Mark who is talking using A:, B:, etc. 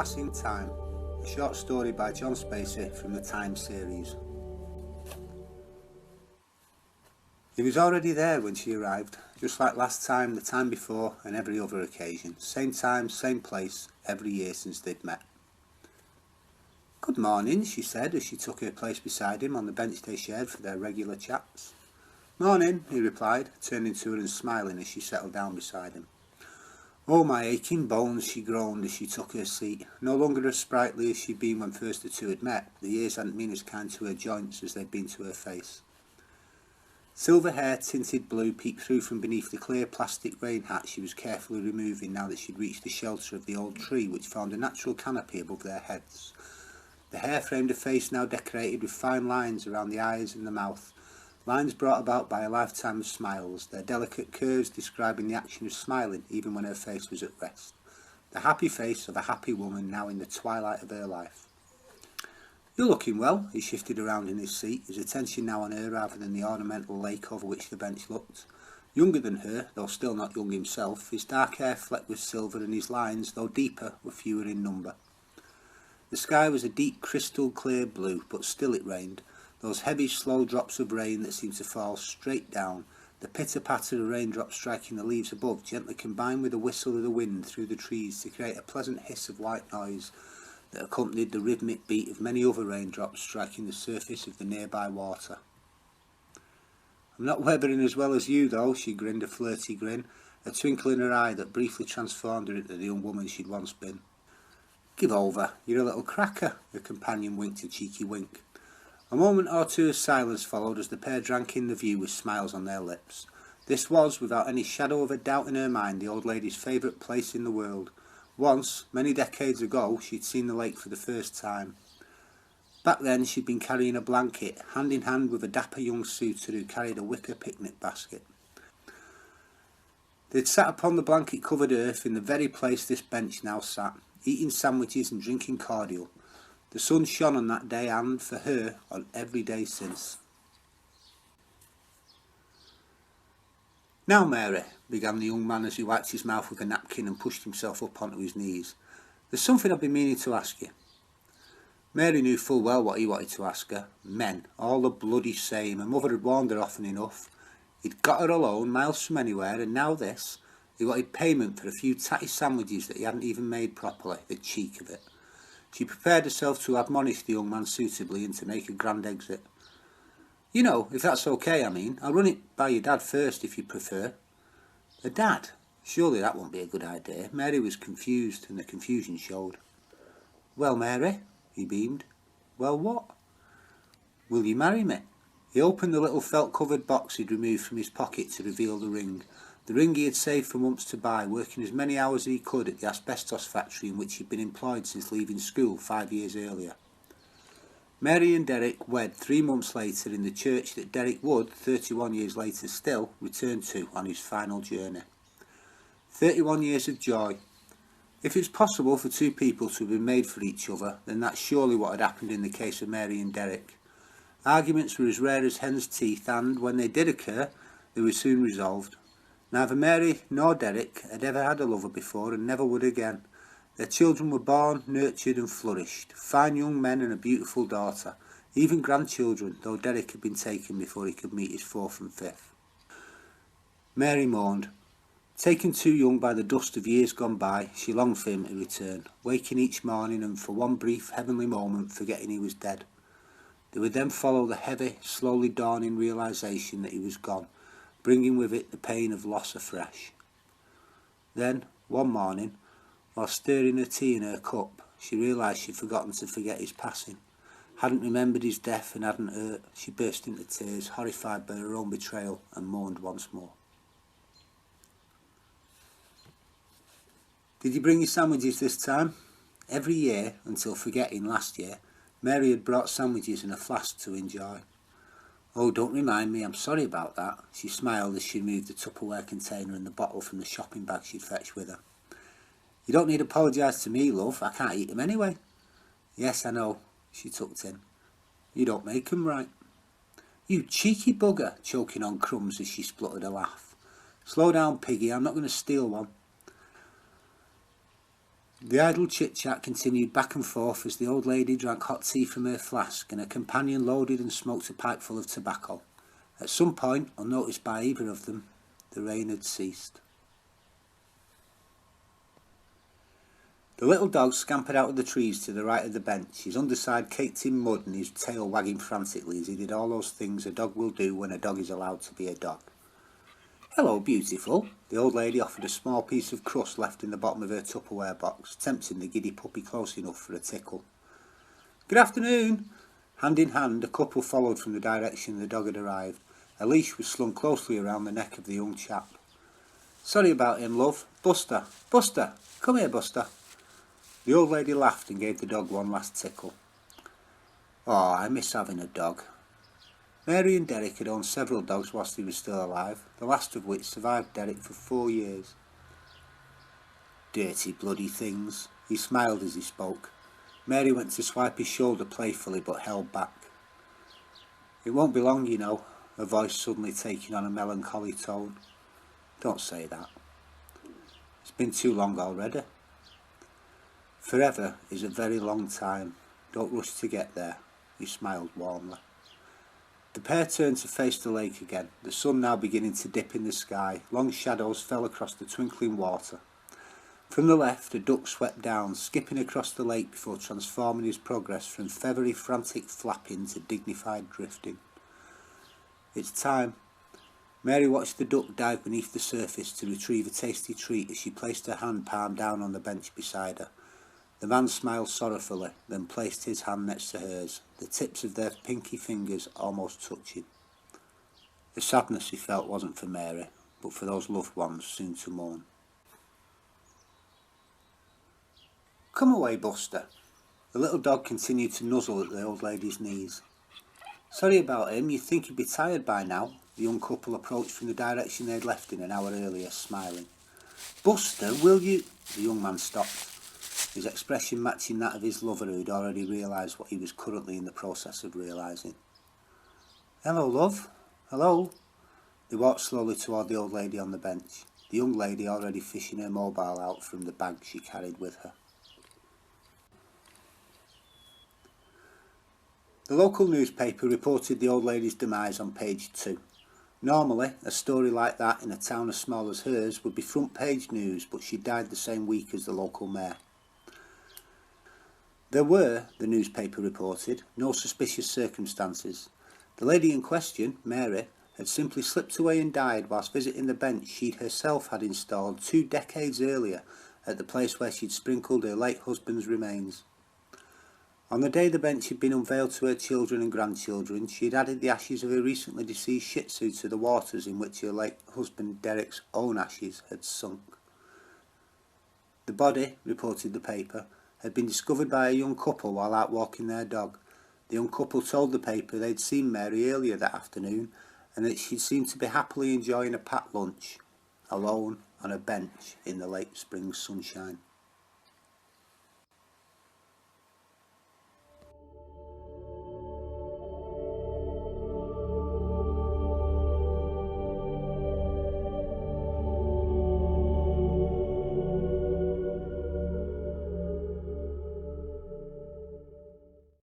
A: Passing Time, a short story by John Spacey from the Time series. He was already there when she arrived, just like last time, the time before and every other occasion. Same time, same place, every year since they'd met. "Good morning," she said as she took her place beside him on the bench they shared for their regular chats. "Morning," he replied, turning to her and smiling as she settled down beside him. "Oh, my aching bones," she groaned as she took her seat. No longer as sprightly as she'd been when first the two had met, the years hadn't been as kind to her joints as they'd been to her face. Silver hair tinted blue peeked through from beneath the clear plastic rain hat she was carefully removing now that she'd reached the shelter of the old tree which formed a natural canopy above their heads. The hair framed a face now decorated with fine lines around the eyes and the mouth, lines brought about by a lifetime of smiles, their delicate curves describing the action of smiling even when her face was at rest. The happy face of a happy woman now in the twilight of her life. "You're looking well," he shifted around in his seat, his attention now on her rather than the ornamental lake over which the bench looked. Younger than her, though still not young himself, his dark hair flecked with silver and his lines, though deeper, were fewer in number. The sky was a deep crystal clear blue, but still it rained. Those heavy slow drops of rain that seemed to fall straight down, the pitter-patter of raindrops striking the leaves above gently combined with the whistle of the wind through the trees to create a pleasant hiss of white noise that accompanied the rhythmic beat of many other raindrops striking the surface of the nearby water. "I'm not weathering as well as you though," she grinned a flirty grin, a twinkle in her eye that briefly transformed her into the young woman she'd once been. "Give over, you're a little cracker," her companion winked a cheeky wink. A moment or two of silence followed as the pair drank in the view with smiles on their lips. This was, without any shadow of a doubt in her mind, the old lady's favourite place in the world. Once, many decades ago, she'd seen the lake for the first time. Back then she'd been carrying a blanket, hand in hand with a dapper young suitor who carried a wicker picnic basket. They'd sat upon the blanket-covered earth in the very place this bench now sat, eating sandwiches and drinking cordial. The sun shone on that day and, for her, on every day since. "Now, Mary," began the young man as he wiped his mouth with a napkin and pushed himself up onto his knees, "there's something I've been meaning to ask you." Mary knew full well what he wanted to ask her. Men, all the bloody same. Her mother had warned her often enough. He'd got her alone, miles from anywhere, and now this. He wanted payment for a few tatty sandwiches that he hadn't even made properly, the cheek of it. She prepared herself to admonish the young man suitably and to make a grand exit. "You know, if that's okay, I mean, I'll run it by your dad first if you prefer." "Her dad? Surely that won't be a good idea." Mary was confused, and the confusion showed. "Well, Mary," he beamed. "Well, what?" "Will you marry me?" He opened the little felt-covered box he'd removed from his pocket to reveal the ring. The ring he had saved for months to buy, working as many hours as he could at the asbestos factory in which he'd been employed since leaving school 5 years earlier. Mary and Derek wed 3 months later in the church that Derek would, 31 years later still, return to on his final journey. 31 years of joy. If it's possible for two people to have been made for each other, then that's surely what had happened in the case of Mary and Derek. Arguments were as rare as hen's teeth and, when they did occur, they were soon resolved. Neither Mary nor Derek had ever had a lover before and never would again. Their children were born, nurtured and flourished, fine young men and a beautiful daughter, even grandchildren, though Derek had been taken before he could meet his 4th and 5th. Mary mourned. Taken too young by the dust of years gone by, she longed for him to return, waking each morning and for one brief heavenly moment forgetting he was dead. There would then follow the heavy, slowly dawning realisation that he was gone, bringing with it the pain of loss afresh. Then, one morning, while stirring her tea in her cup, she realised she'd forgotten to forget his passing, hadn't remembered his death and hadn't hurt. She burst into tears, horrified by her own betrayal, and mourned once more. "Did you bring your sandwiches this time?" Every year, until forgetting last year, Mary had brought sandwiches in a flask to enjoy. "Oh, don't remind me, I'm sorry about that." She smiled as she removed the Tupperware container and the bottle from the shopping bag she'd fetched with her. "You don't need to apologise to me, love, I can't eat them anyway." "Yes, I know," she tucked in. "You don't make 'em right." "You cheeky bugger," choking on crumbs as she spluttered a laugh. "Slow down, piggy, I'm not going to steal one." The idle chit-chat continued back and forth as the old lady drank hot tea from her flask and her companion loaded and smoked a pipe full of tobacco. At some point, unnoticed by either of them, the rain had ceased. The little dog scampered out of the trees to the right of the bench, his underside caked in mud and his tail wagging frantically as he did all those things a dog will do when a dog is allowed to be a dog. "Hello, beautiful." The old lady offered a small piece of crust left in the bottom of her Tupperware box, tempting the giddy puppy close enough for a tickle. "Good afternoon." Hand in hand, a couple followed from the direction the dog had arrived. A leash was slung closely around the neck of the young chap. "Sorry about him, love. Buster, Buster, come here, Buster." The old lady laughed and gave the dog one last tickle. "Oh, I miss having a dog." Mary and Derek had owned several dogs whilst he was still alive, the last of which survived Derek for 4 years. "Dirty bloody things." He smiled as he spoke. Mary went to swipe his shoulder playfully but held back. "It won't be long, you know," her voice suddenly taking on a melancholy tone. "Don't say that. It's been too long already." "Forever is a very long time. Don't rush to get there." He smiled warmly. The pair turned to face the lake again, the sun now beginning to dip in the sky. Long shadows fell across the twinkling water. From the left, a duck swept down, skipping across the lake before transforming his progress from feathery frantic flapping to dignified drifting. "It's time." Mary watched the duck dive beneath the surface to retrieve a tasty treat as she placed her hand palm down on the bench beside her. The man smiled sorrowfully, then placed his hand next to hers, the tips of their pinky fingers almost touching. The sadness he felt wasn't for Mary, but for those loved ones soon to mourn. "Come away, Buster." The little dog continued to nuzzle at the old lady's knees. "Sorry about him, you'd think he'd be tired by now." The young couple approached from the direction they'd left in an hour earlier, smiling. "Buster, will you—" The young man stopped, his expression matching that of his lover who had already realised what he was currently in the process of realising. "Hello, love. Hello." They walked slowly toward the old lady on the bench, the young lady already fishing her mobile out from the bag she carried with her. The local newspaper reported the old lady's demise on page 2. Normally, a story like that in a town as small as hers would be front page news, but she died the same week as the local mayor. There were, the newspaper reported, no suspicious circumstances. The lady in question, Mary, had simply slipped away and died whilst visiting the bench she'd herself had installed 2 decades earlier at the place where she'd sprinkled her late husband's remains. On the day the bench had been unveiled to her children and grandchildren, she had added the ashes of her recently deceased Shih Tzu to the waters in which her late husband Derek's own ashes had sunk. The body, reported the paper, had been discovered by a young couple while out walking their dog. The young couple told the paper they'd seen Mary earlier that afternoon and that she seemed to be happily enjoying a packed lunch, alone on a bench in the late spring sunshine.